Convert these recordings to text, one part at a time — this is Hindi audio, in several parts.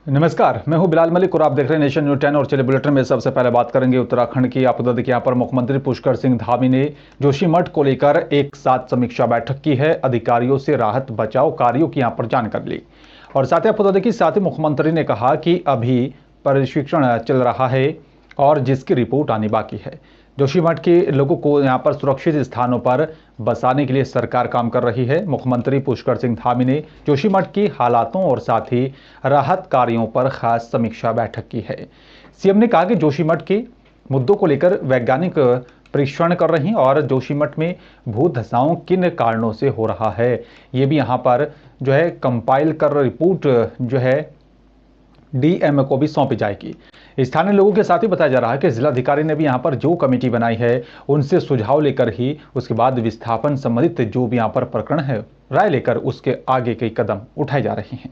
नमस्कार, मैं हूं बिलाल मलिक और आप देख रहे हैं नेशन न्यूज 10। और चलिए बुलेटिन में सबसे पहले बात करेंगे उत्तराखंड की। आपको देखिए, यहाँ पर मुख्यमंत्री पुष्कर सिंह धामी ने जोशीमठ को लेकर एक साथ समीक्षा बैठक की है। अधिकारियों से राहत बचाव कार्यों की यहाँ पर जानकारी ली और साथ ही आपको देखिए, साथ ही मुख्यमंत्री ने कहा कि अभी प्रशिक्षण चल रहा है और जिसकी रिपोर्ट आनी बाकी है। जोशीमठ के लोगों को यहाँ पर सुरक्षित स्थानों पर बसाने के लिए सरकार काम कर रही है। मुख्यमंत्री पुष्कर सिंह धामी ने जोशीमठ की हालातों और साथ ही राहत कार्यों पर खास समीक्षा बैठक की है। सीएम ने कहा कि जोशीमठ के मुद्दों को लेकर वैज्ञानिक परीक्षण कर रही हैं और जोशीमठ में भू धसाव किन कारणों से हो रहा है, ये भी यहाँ पर जो है कंपाइल कर रिपोर्ट जो है डीएम को भी सौंपी जाएगी। स्थानीय लोगों के साथ ही बताया जा रहा है कि जिलाधिकारी ने भी यहाँ पर जो कमेटी बनाई है उनसे सुझाव लेकर ही उसके बाद विस्थापन संबंधित जो भी यहाँ पर प्रकरण है राय लेकर उसके आगे के कदम उठाए जा रहे हैं।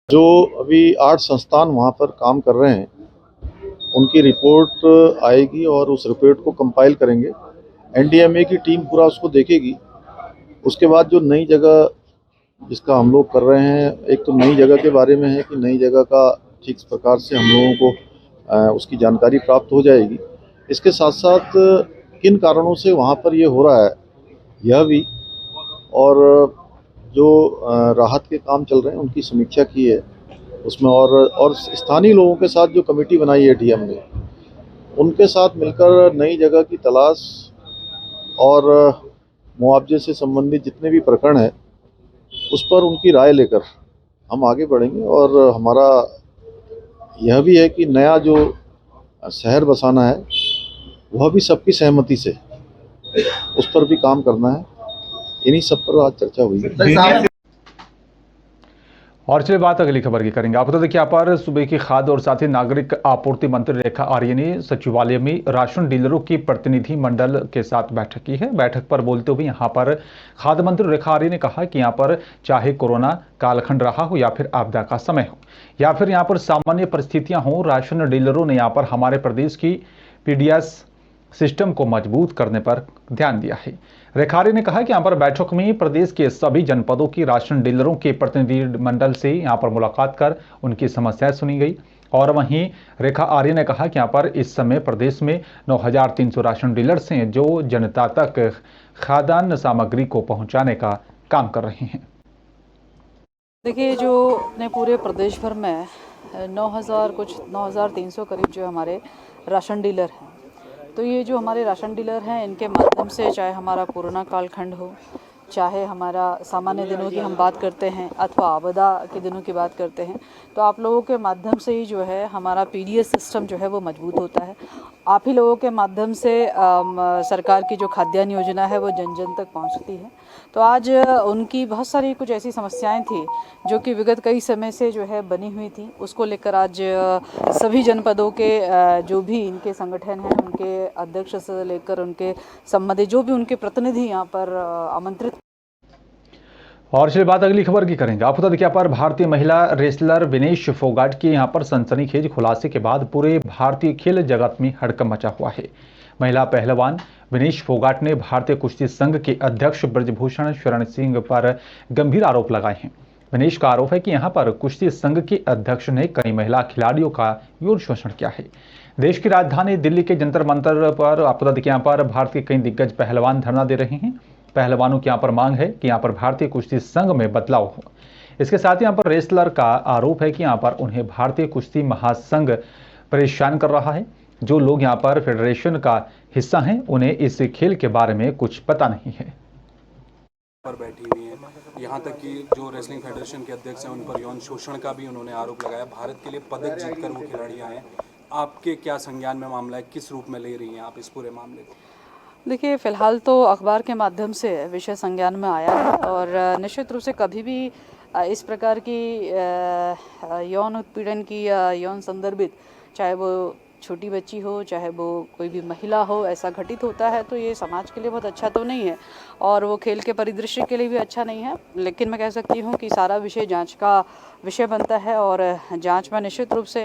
जो अभी 8 संस्थान वहाँ पर काम कर रहे हैं उनकी रिपोर्ट आएगी और उस रिपोर्ट को कंपाइल करेंगे। एनडीएमए की टीम पूरा उसको देखेगी। उसके बाद जो नई जगह जिसका हम लोग कर रहे हैं, एक तो नई जगह के बारे में है कि नई जगह का ठीक प्रकार से हम लोगों को उसकी जानकारी प्राप्त हो जाएगी। इसके साथ साथ किन कारणों से वहाँ पर ये हो रहा है यह भी, और जो राहत के काम चल रहे हैं उनकी समीक्षा की है उसमें। और स्थानीय लोगों के साथ जो कमेटी बनाई है डीएम ने, उनके साथ मिलकर नई जगह की तलाश और मुआवजे से संबंधित जितने भी प्रकरण है उस पर उनकी राय लेकर हम आगे बढ़ेंगे। और हमारा यह भी है कि नया जो शहर बसाना है वह भी सबकी सहमति से, उस पर भी काम करना है। इन्हीं सब पर आज चर्चा हुई। और चलिए बात अगली खबर की करेंगे। आपको तो देखिए, यहाँ पर सुबह की खाद्य और साथ ही नागरिक आपूर्ति मंत्री रेखा आर्य ने सचिवालय में राशन डीलरों की प्रतिनिधि मंडल के साथ बैठक की है। बैठक पर बोलते हुए यहाँ पर खाद्य मंत्री रेखा आर्य ने कहा कि यहाँ पर चाहे कोरोना कालखंड रहा हो या फिर आपदा का समय हो या फिर यहाँ पर सामान्य परिस्थितियां हो, राशन डीलरों ने यहाँ पर हमारे प्रदेश की पीडीएस सिस्टम को मजबूत करने पर ध्यान दिया है। रेखारी ने कहा कि यहाँ पर बैठक में प्रदेश के सभी जनपदों की राशन डीलरों के प्रतिनिधि मंडल से यहाँ पर मुलाकात कर उनकी समस्याएं सुनी गई। और वहीं रेखा आर्य ने कहा कि यहाँ पर इस समय प्रदेश में 9,300 राशन डीलर्स हैं जो जनता तक खाद्यान्न सामग्री को पहुंचाने का काम कर रहे हैं। देखिए, जो अपने पूरे प्रदेश भर में 9,300 करीब जो हमारे राशन डीलर हैं, तो ये जो हमारे राशन डीलर हैं इनके माध्यम से चाहे हमारा कोरोना कालखंड हो, चाहे हमारा सामान्य दिनों की हम बात करते हैं अथवा आपदा के दिनों की बात करते हैं, तो आप लोगों के माध्यम से ही जो है हमारा पीडीएस सिस्टम जो है वो मजबूत होता है। आप ही लोगों के माध्यम से सरकार की जो खाद्यान्न योजना है वो जन जन तक पहुंचती है। तो आज उनकी बहुत सारी कुछ ऐसी समस्याएं थी जो कि विगत कई समय से जो है बनी हुई थी, उसको लेकर आज सभी जनपदों के जो भी इनके संगठन हैं उनके अध्यक्ष से लेकर उनके संबंधित जो भी उनके प्रतिनिधि यहाँ पर आमंत्रित। और चलिए बात अगली खबर की करेंगे। आपको तो देखिए, पर भारतीय महिला रेसलर विनेश फोगाट के यहाँ पर सनसनीखेज खुलासे के बाद पूरे भारतीय खेल जगत में हड़कंप मचा हुआ है। महिला पहलवान विनेश फोगाट ने भारतीय कुश्ती संघ के अध्यक्ष ब्रजभूषण शरण सिंह पर गंभीर आरोप लगाए हैं। विनेश का आरोप है कि यहाँ पर कुश्ती संघ के अध्यक्ष ने कई महिला खिलाड़ियों का यौन शोषण किया है। देश की राजधानी दिल्ली के जंतर मंतर पर आपको देखिए, यहाँ पर भारत के कई दिग्गज पहलवान धरना दे रहे हैं। पहलवानों की यहाँ पर मांग है कि यहाँ पर भारतीय कुश्ती संघ में बदलाव हो। इसके साथ ही यहाँ पर रेसलर का आरोप है कि यहाँ पर उन्हें भारतीय कुश्ती महासंघ परेशान कर रहा है। जो लोग यहाँ पर फेडरेशन का हिस्सा हैं उन्हें इस खेल के बारे में कुछ पता नहीं है। पर बैठी हुई है, यहाँ तक कि जो रेसलिंग फेडरेशन के अध्यक्ष हैं उन पर यौन शोषण का भी उन्होंने आरोप लगाया। भारत के लिए पदक जीतकर वो खिलाड़ी आए हैं। आपके क्या संज्ञान में मामला है, किस रूप में ले रही हैं आप इस पूरे मामले को? देखिए, फ़िलहाल तो अखबार के माध्यम से विषय संज्ञान में आया है और निश्चित रूप से कभी भी इस प्रकार की यौन उत्पीड़न की या यौन संदर्भित, चाहे वो छोटी बच्ची हो चाहे वो कोई भी महिला हो, ऐसा घटित होता है तो ये समाज के लिए बहुत अच्छा तो नहीं है और वो खेल के परिदृश्य के लिए भी अच्छा नहीं है। लेकिन मैं कह सकती हूँ कि सारा विषय जांच का विषय बनता है और जांच में निश्चित रूप से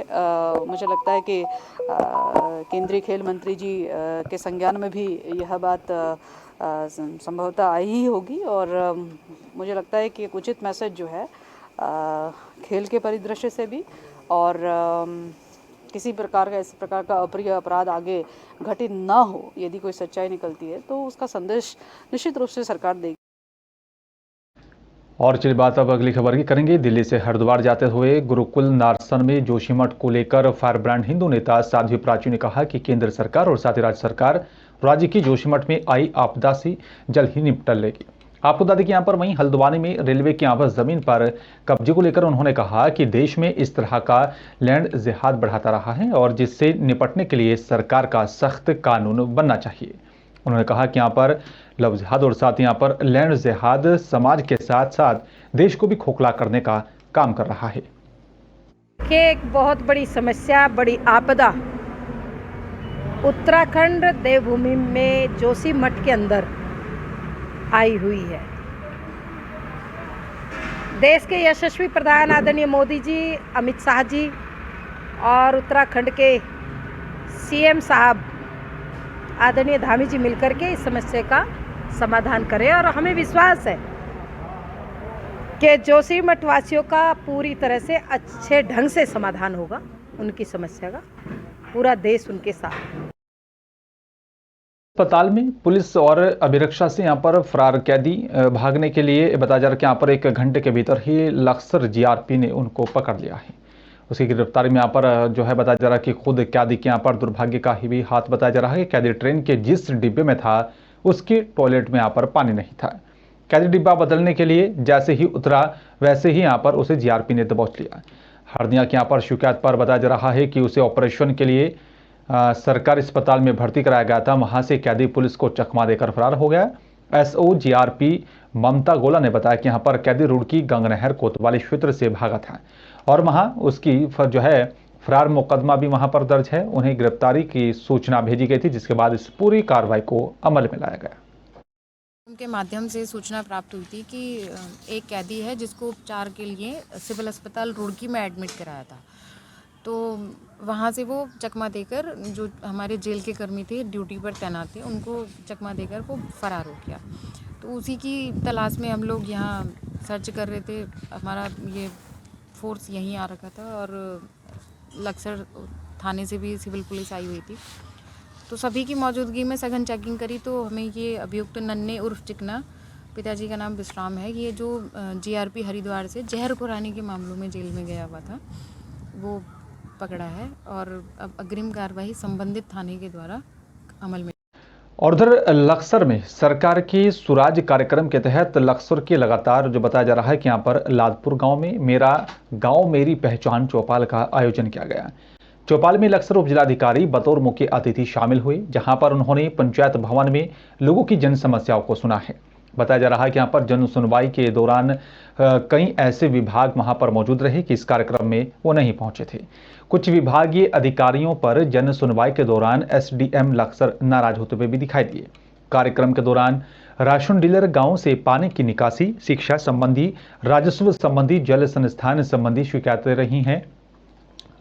मुझे लगता है कि केंद्रीय खेल मंत्री जी के संज्ञान में भी यह बात संभवतः आई ही होगी और मुझे लगता है कि एक उचित मैसेज जो है खेल के परिदृश्य से भी, और किसी प्रकार का इस प्रकार का अप्रिय अपराध आगे घटित ना हो, यदि कोई सच्चाई निकलती है तो उसका संदेश निश्चित रूप से सरकार देगी। और चलिए बात अब अगली खबर की करेंगे। दिल्ली से हरिद्वार जाते हुए गुरुकुल नारसन में जोशीमठ को लेकर फायर ब्रांड हिंदू नेता साध्वी प्राची ने कहा कि केंद्र सरकार और साथ ही राज्य सरकार राज्य की जोशीमठ में आई आपदा से जल्द ही निपट लेगी। आपको बता दें कि यहाँ पर वहीं हल्द्वानी में रेलवे की यहाँ पर जमीन पर कब्जे को लेकर उन्होंने कहा कि देश में इस तरह का लैंड जिहाद बढ़ाता रहा है और जिससे निपटने के लिए सरकार का सख्त कानून बनना चाहिए। उन्होंने कहा कि यहाँ पर लव जिहाद और साथ यहाँ पर लैंड जिहाद समाज के साथ साथ देश को भी खोखला करने का काम कर रहा है। एक बहुत बड़ी समस्या, बड़ी आपदा उत्तराखंड देवभूमि में जोशीमठ के अंदर आई हुई है। देश के यशस्वी प्रधान आदरणीय मोदी जी, अमित शाह जी और उत्तराखंड के सीएम साहब आदरणीय धामी जी मिलकर के इस समस्या का समाधान करें, और हमें विश्वास है कि जोशीमठ वासियों का पूरी तरह से अच्छे ढंग से समाधान होगा। उनकी समस्या का पूरा देश उनके साथ। अस्पताल में पुलिस और अभिरक्षा से यहाँ पर फरार कैदी भागने के लिए बताया जा रहा है कि यहाँ पर 1 घंटे के भीतर ही लक्सर जीआरपी ने उनको पकड़ लिया है। उसकी गिरफ्तारी में यहाँ पर जो है बताया जा रहा है कि खुद कैदी के यहाँ पर दुर्भाग्य का ही भी हाथ बताया जा रहा है। कैदी ट्रेन के जिस डिब्बे में था उसके टॉयलेट में यहाँ पर पानी नहीं था। कैदी डिब्बा बदलने के लिए जैसे ही उतरा वैसे ही यहाँ पर उसे जीआरपी ने दबोच लिया। हरदिया के यहाँ पर शिकायत पर बताया जा रहा है कि उसे ऑपरेशन के लिए सरकारी अस्पताल में भर्ती कराया गया था। वहां से कैदी पुलिस को चकमा देकर फरार हो गया। एसओ जीआरपी ममता गोला ने बताया कि यहाँ पर कैदी रुड़की गंगनहर कोतवाली क्षेत्र से भागा था और वहां उसकी जो है फरार मुकदमा भी वहां पर दर्ज है। उन्हें गिरफ्तारी की सूचना भेजी गई थी, जिसके बाद इस पूरी कार्रवाई को अमल में लाया गया। उनके माध्यम से सूचना प्राप्त हुई थी कि एक कैदी है जिसको उपचार के लिए सिविल अस्पताल रुड़की में एडमिट कराया था। तो वहाँ से वो चकमा देकर, जो हमारे जेल के कर्मी थे ड्यूटी पर तैनात थे, उनको चकमा देकर वो फरार हो गया। तो उसी की तलाश में हम लोग यहाँ सर्च कर रहे थे। हमारा ये फोर्स यहीं आ रखा था और लक्सर थाने से भी सिविल पुलिस आई हुई थी। तो सभी की मौजूदगी में सघन चेकिंग करी तो हमें ये अभियुक्त नन्हे उर्फ चिकना, पिताजी का नाम विश्राम है, ये जो जीआरपी हरिद्वार से जहर खुरानी के मामलों में जेल में गया हुआ था, वो पकड़ा है और अब अग्रिम कार्रवाई संबंधित थाने के द्वारा अमल में। और उधर लक्सर में सरकार की सुराज कार्यक्रम के तहत लक्सर के लगातार जो बताया जा रहा है कि यहाँ पर लादपुर गांव में मेरा गांव मेरी पहचान चौपाल का आयोजन किया गया। चौपाल में लक्सर उप जिलाधिकारी बतौर मुख्य अतिथि शामिल हुए, जहां पर उन्होंने पंचायत भवन में लोगों की जन समस्याओं को सुना है। बताया जा रहा है कि यहाँ पर जन सुनवाई के दौरान कई ऐसे विभाग वहां पर मौजूद रहे कि इस कार्यक्रम में वो नहीं पहुंचे थे। कुछ विभागीय अधिकारियों पर जन सुनवाई के दौरान एसडीएम लक्सर नाराज होते हुए भी दिखाई दिए। कार्यक्रम के दौरान राशन डीलर गांव से पानी की निकासी, शिक्षा संबंधी, राजस्व संबंधी, जल संस्थान संबंधी शिकायतें रही हैं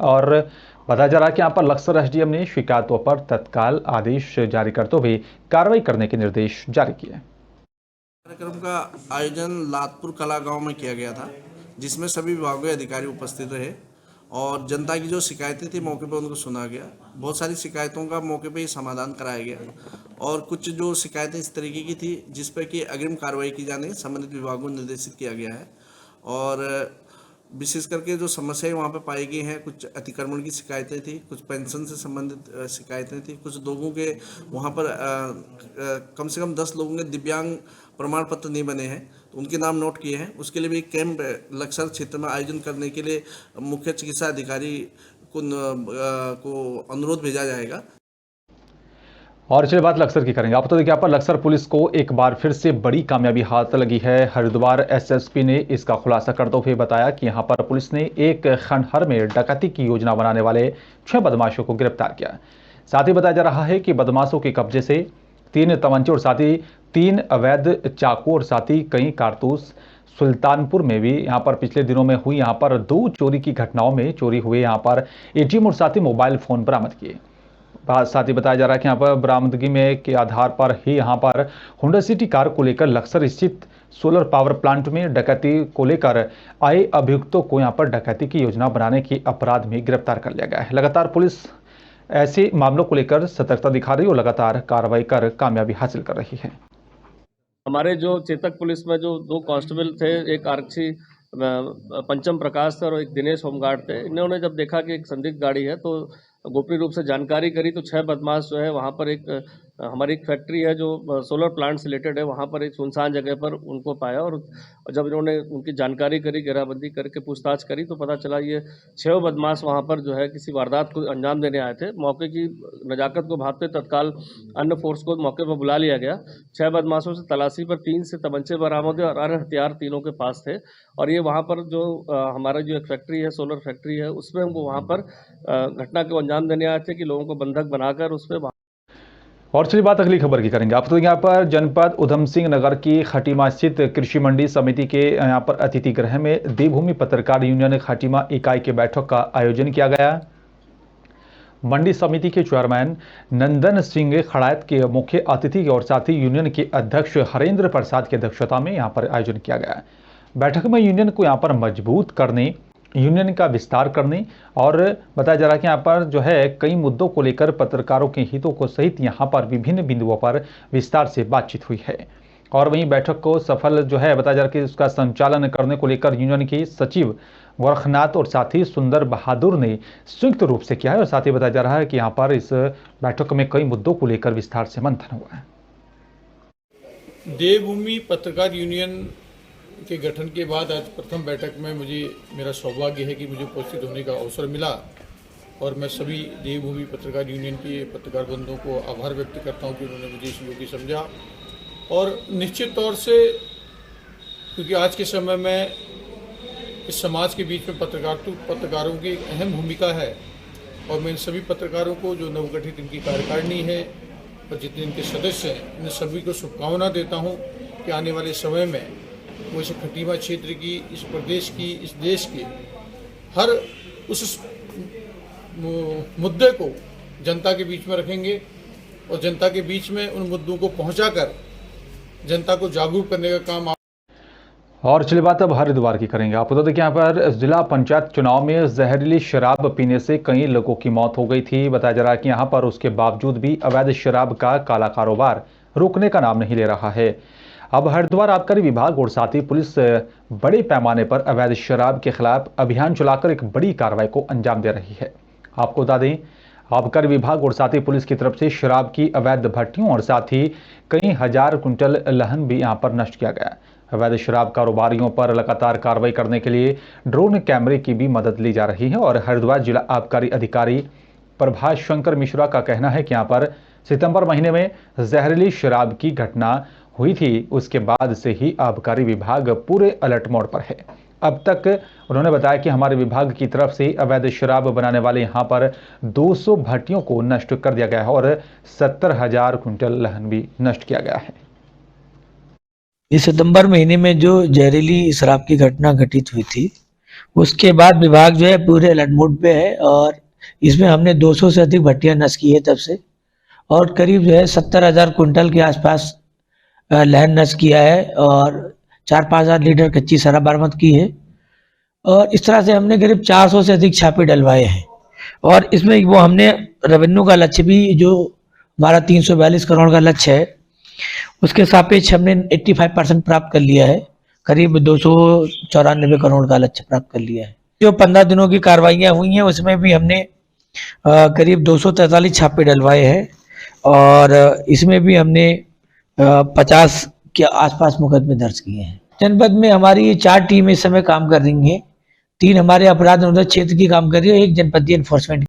और बताया जा रहा है कि यहाँ पर लक्सर एसडीएम ने शिकायतों पर तत्काल आदेश जारी करते हुए कार्रवाई करने के निर्देश जारी किए। कार्यक्रम का आयोजन लादपुर कला गांव में किया गया था, जिसमें सभी विभागों के अधिकारी उपस्थित रहे और जनता की जो शिकायतें थी मौके पर उनको सुना गया। बहुत सारी शिकायतों का मौके पर ही समाधान कराया गया और कुछ जो शिकायतें इस तरीके की थी जिस पर कि अग्रिम कार्रवाई की जाने संबंधित विभागों को निर्देशित किया गया है। और विशेष करके जो समस्याएं वहाँ पे पाई गई हैं, कुछ अतिक्रमण की शिकायतें थी, कुछ पेंशन से संबंधित शिकायतें थी, कुछ लोगों के वहाँ पर कम से कम 10 लोगों के दिव्यांग प्रमाण पत्र नहीं बने हैं, तो उनके नाम नोट किए हैं। उसके लिए भी कैंप लक्सर क्षेत्र में आयोजन करने के लिए मुख्य चिकित्सा अधिकारी को अनुरोध भेजा जाएगा। और चलिए बात लक्सर की करेंगे। आप तो देखिए यहाँ पर लक्सर पुलिस को एक बार फिर से बड़ी कामयाबी हाथ लगी है। हरिद्वार एसएसपी ने इसका खुलासा करते हुए बताया कि यहाँ पर पुलिस ने एक खंडहर में डकैती की योजना बनाने वाले 6 बदमाशों को गिरफ्तार किया। साथ ही बताया जा रहा है कि बदमाशों के कब्जे से 3 तमंचे और साथ ही 3 अवैध चाकू और साथ ही कई कारतूस सुल्तानपुर में भी यहाँ पर पिछले दिनों में हुई यहाँ पर 2 चोरी की घटनाओं में चोरी हुए यहाँ पर एटीएम और साथ ही मोबाइल फोन बरामद किए। साथ ही बताया जा रहा है कि यहाँ पर बरामदगी में के आधार पर ही यहाँ पर होंडा सिटी कार को लेकर लक्सर स्थित सोलर पावर प्लांट में डकैती को लेकर आए अभियुक्तों को यहाँ पर डकैती की योजना बनाने के अपराध में गिरफ्तार कर लिया गया है। लगातार पुलिस ऐसे मामलों को लेकर सतर्कता दिखा रही और लगातार कार्रवाई कर कामयाबी हासिल कर रही है। हमारे जो चेतक पुलिस में जो 2 कांस्टेबल थे, एक आरक्षी पंचम प्रकाश थे और एक दिनेश होमगार्ड थे। इन्होंने जब देखा कि एक संदिग्ध गाड़ी है तो गोपनीय रूप से जानकारी करी तो 6 बदमाश जो है वहाँ पर हमारी एक फैक्ट्री है जो सोलर प्लांट से रिलेटेड है, वहाँ पर एक सुनसान जगह पर उनको पाया और जब इन्होंने उनकी जानकारी करी, घेराबंदी करके पूछताछ करी तो पता चला ये 6 बदमाश वहाँ पर जो है किसी वारदात को अंजाम देने आए थे। मौके की नज़ाकत को भांपते तत्काल अन्य फोर्स को मौके पर बुला लिया गया। 6 बदमाशों से तलाशी पर 3 से तमंचे बरामद हुए और अन्य हथियार तीनों के पास थे और ये वहाँ पर जो हमारा जो एक फैक्ट्री है, सोलर फैक्ट्री है, उसमें वो वहाँ पर घटना को अंजाम देने आए थे कि लोगों को बंधक बनाकर उसमें। और चलिए बात अगली खबर की करेंगे। आप तो यहाँ पर जनपद उधम सिंह नगर की खटीमा स्थित कृषि मंडी समिति के यहाँ पर अतिथि गृह में देवभूमि पत्रकार यूनियन खटीमा इकाई की बैठक का आयोजन किया गया। मंडी समिति के चेयरमैन नंदन सिंह खड़ायत के मुख्य अतिथि और साथ ही यूनियन के अध्यक्ष हरेंद्र प्रसाद की अध्यक्षता में यहाँ पर आयोजन किया गया। बैठक में यूनियन को यहाँ पर मजबूत करने, यूनियन का विस्तार करने और बताया जा रहा है कि यहाँ पर जो है कई मुद्दों को लेकर पत्रकारों के हितों को सहित यहाँ पर विभिन्न बिंदुओं पर विस्तार से बातचीत हुई है। और वहीं बैठक को सफल जो है बताया जा रहा है कि उसका संचालन करने को लेकर यूनियन के सचिव गोरखनाथ और साथ ही सुंदर बहादुर ने संयुक्त रूप से किया है और साथ ही बताया जा रहा है कि यहाँ पर इस बैठक में कई मुद्दों को लेकर विस्तार से मंथन हुआ है। देवभूमि पत्रकार यूनियन के गठन के बाद आज प्रथम बैठक में मेरा सौभाग्य है कि मुझे उपस्थित होने का अवसर मिला और मैं सभी देवभूमि पत्रकार यूनियन के पत्रकार बंधुओं को आभार व्यक्त करता हूं कि उन्होंने मुझे इस योग्य समझा। और निश्चित तौर से क्योंकि आज के समय में इस समाज के बीच में पत्रकारों की एक अहम भूमिका है और मैं इन सभी पत्रकारों को जो नवगठित इनकी कार्यकारिणी है और जितने इनके सदस्य हैं, इन सभी को शुभकामना देता हूं कि आने वाले समय में वो इस खटीमा क्षेत्र की, इस प्रदेश की, इस देश के हर उस मुद्दे को जनता के बीच में रखेंगे और जनता के बीच में उन मुद्दों को पहुंचाकर जनता को जागरूक करने का काम। और चलिए बात अब हरिद्वार की करेंगे। आप बता दें कि यहाँ पर जिला पंचायत चुनाव में जहरीली शराब पीने से कई लोगों की मौत हो गई थी। बताया जा रहा है कि यहाँ पर उसके बावजूद भी अवैध शराब का काला कारोबार रुकने का नाम नहीं ले रहा है। अब हरिद्वार आबकारी विभाग और साथ ही पुलिस बड़े पैमाने पर अवैध शराब के खिलाफ अभियान चलाकर एक बड़ी कार्रवाई को अंजाम दे रही है। आपको बता दें आबकारी विभाग और साथ ही पुलिस की तरफ से शराब की अवैध भट्टियों और साथ ही कई हजार कुंटल लहन भी यहां पर नष्ट किया गया। अवैध शराब कारोबारियों पर लगातार कार्रवाई करने के लिए ड्रोन कैमरे की भी मदद ली जा रही है और हरिद्वार जिला आबकारी अधिकारी प्रभाष शंकर मिश्रा का कहना है कि यहाँ पर सितंबर महीने में जहरीली शराब की घटना हुई थी, उसके बाद से ही आबकारी विभाग पूरे अलर्ट मोड पर है। अब तक उन्होंने बताया कि हमारे विभाग की तरफ से अवैध शराब बनाने वाले यहां पर 200 भट्टियों को नष्ट कर दिया गया है और 70,000 कुंटल लहन भी नष्ट किया गया है। इस सितंबर महीने में जो जहरीली शराब की घटना घटित हुई थी उसके बाद विभाग जो है पूरे अलर्ट मोड पे है और इसमें हमने 200 से अधिक भट्टियां नष्ट की है तब से और करीब जो है 70,000 कुंटल के आसपास लहन नष्ट किया है और 4-5 हज़ार लीटर कच्ची शराब बरामद की है और इस तरह से हमने करीब 400 से अधिक छापे डलवाए हैं और इसमें वो हमने रेवेन्यू का लक्ष्य भी जो हमारा 342 करोड़ का लक्ष्य है उसके सापेक्ष हमने 85% प्राप्त कर लिया है, करीब 294 करोड़ का लक्ष्य प्राप्त कर लिया है। जो 15 दिनों की कार्रवाइयाँ हुई हैं उसमें भी हमने करीब 243 छापे डलवाए हैं और इसमें भी हमने 50 के आसपास मुकदमे दर्ज किए हैं। जनपद में हमारी 4 टीमें इस समय काम कर रही हैं, 3 हमारे अपराध निरोधक क्षेत्र की काम कर रही है, 1 जनपदीय एनफोर्समेंट।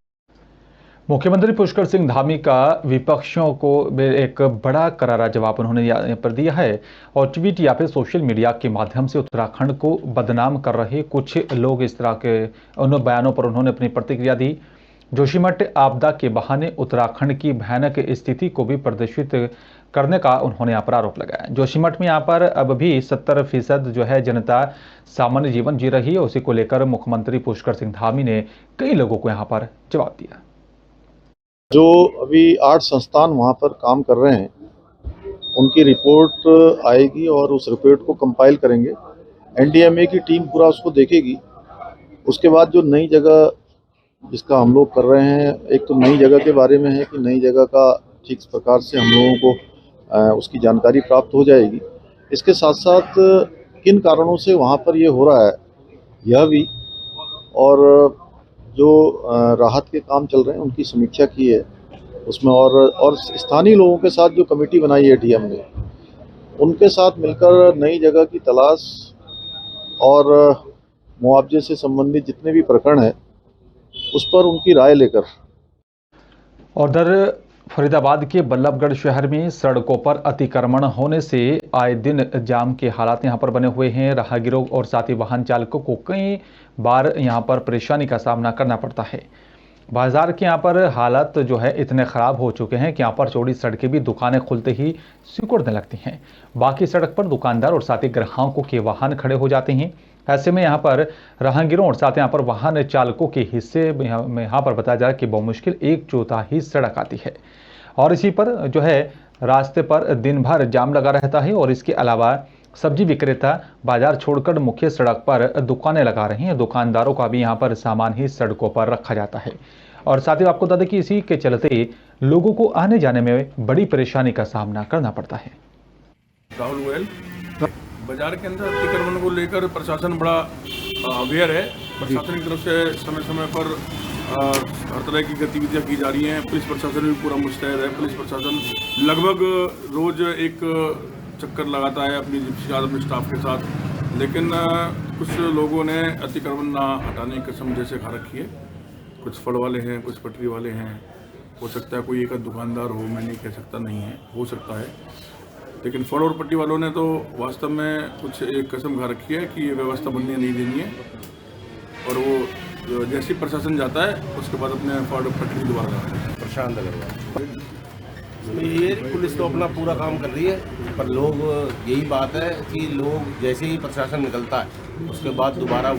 मुख्यमंत्री पुष्कर सिंह धामी का विपक्षियों को एक बड़ा करारा जवाब उन्होंने यहाँ पर दिया है और ट्वीट या फिर सोशल मीडिया के माध्यम से उत्तराखंड को बदनाम कर रहे कुछ लोग, इस तरह के उन बयानों पर उन्होंने अपनी प्रतिक्रिया दी। जोशीमठ आपदा के बहाने उत्तराखंड की भयानक स्थिति को भी प्रदर्शित करने का उन्होंने यहाँ पर आरोप लगाया। जोशीमठ में यहाँ पर अब भी 70% जो है जनता सामान्य जीवन जी रही है, उसी को लेकर मुख्यमंत्री पुष्कर सिंह धामी ने कई लोगों को यहाँ पर जवाब दिया। जो अभी 8 संस्थान वहाँ पर काम कर रहे हैं उनकी रिपोर्ट आएगी और उस रिपोर्ट को कंपाइल करेंगे। एनडीएमए की टीम पूरा उसको देखेगी। उसके बाद जो नई जगह जिसका हम लोग कर रहे हैं, एक तो नई जगह के बारे में है कि नई जगह का ठीक प्रकार से हम लोगों को उसकी जानकारी प्राप्त हो जाएगी। इसके साथ साथ किन कारणों से वहाँ पर ये हो रहा है यह भी, और जो राहत के काम चल रहे हैं उनकी समीक्षा की है उसमें, और स्थानीय लोगों के साथ जो कमेटी बनाई है डीएम ने, उनके साथ मिलकर नई जगह की तलाश और मुआवजे से संबंधित जितने भी प्रकरण है उस पर उनकी राय लेकर। और उधर फरीदाबाद के बल्लभगढ़ शहर में सड़कों पर अतिक्रमण होने से आए दिन जाम के हालात यहां पर बने हुए हैं। राहगीरों और साथ ही वाहन चालकों को कई बार यहां पर परेशानी का सामना करना पड़ता है। बाजार के यहाँ पर हालात जो है इतने ख़राब हो चुके हैं कि यहाँ पर चौड़ी सड़कें भी दुकानें खुलते ही सिकुड़ने लगती हैं। बाकी सड़क पर दुकानदार और साथ ही ग्राहकों के वाहन खड़े हो जाते हैं। ऐसे में यहाँ पर राहगीरों और साथ यहाँ पर वाहन चालकों के हिस्से में यहाँ पर बताया जा रहा है कि बहुमुश्किल 1/4 सड़क आती है और इसी पर जो है रास्ते पर दिन भर जाम लगा रहता है। और इसके अलावा सब्जी विक्रेता बाजार छोड़कर मुख्य सड़क पर दुकानें लगा रही हैं। दुकानदारों का भी यहाँ पर सामान ही सड़कों पर रखा जाता है और साथ ही आपको बता दें कि इसी के चलते लोगों को आने जाने में बड़ी परेशानी का सामना करना पड़ता है। राहुल गोयल, बाजार के अंदर अतिक्रमण को लेकर प्रशासन बड़ा अवेयर है। प्रशासन की तरफ से समय समय पर हर तरह की गतिविधियां की जा रही हैं। पुलिस प्रशासन भी पूरा मुस्तैद है। पुलिस प्रशासन लगभग रोज एक चक्कर लगाता है अपनी अपने स्टाफ के साथ, लेकिन कुछ लोगों ने अतिक्रमण ना हटाने की कसम जैसे खा रखी है। कुछ फल वाले हैं, कुछ पटरी वाले हैं, हो सकता है कोई एक दुकानदार हो, मैं नहीं कह सकता नहीं है, हो सकता है, लेकिन फल और पट्टी वालों ने तो वास्तव में कुछ एक कसम खा रखी है कि ये व्यवस्था बनने नहीं देनी है और वो जैसे प्रशासन जाता है उसके बाद अपने फल और पट्टी दोबारा लगाते हैं। प्रशांत अग्रवाल, ये पुलिस तो अपना पूरा काम कर रही है, पर लोग यही बात है कि लोग जैसे ही प्रशासन निकलता है उसके बाद दोबारा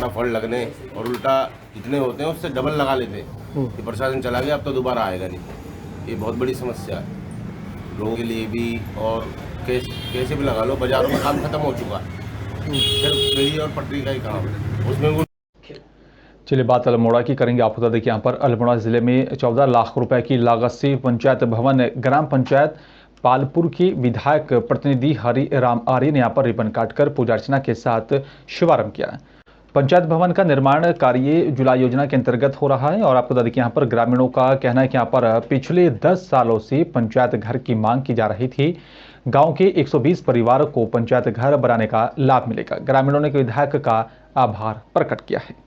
फल लगने और उल्टा जितने होते हैं उससे डबल लगा लेते हैं कि प्रशासन चला गया अब तो दोबारा आएगा नहीं। ये बहुत बड़ी समस्या है लोगों के लिए भी, और कैसे भी लगा लो बाजारों में काम खत्म हो चुका है, सिर्फ रेहड़ी और पटरी का ही काम है उसमें वो। चलिए बात अल्मोड़ा की करेंगे। आपको बता दें कि यहाँ पर अल्मोड़ा जिले में 14 लाख रुपए की लागत से पंचायत भवन ग्राम पंचायत पालपुर के विधायक प्रतिनिधि हरि राम आर्य ने यहाँ पर रिबन काटकर पूजा अर्चना के साथ शुभारंभ किया। पंचायत भवन का निर्माण कार्य जुलाई योजना के अंतर्गत हो रहा है और आपको बता दें कि यहाँ पर ग्रामीणों का कहना है कि यहाँ पर पिछले 10 सालों से पंचायत घर की मांग की जा रही थी। गांव के 120 परिवारों को पंचायत घर बनाने का लाभ मिलेगा। ग्रामीणों ने विधायक का आभार प्रकट किया है।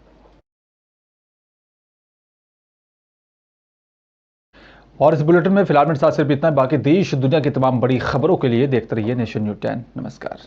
और इस बुलेटिन में फिलहाल मेरे साथ सिर्फ इतना। बाकी देश दुनिया की तमाम बड़ी खबरों के लिए देखते रहिए नेशन न्यूज़ 10। नमस्कार।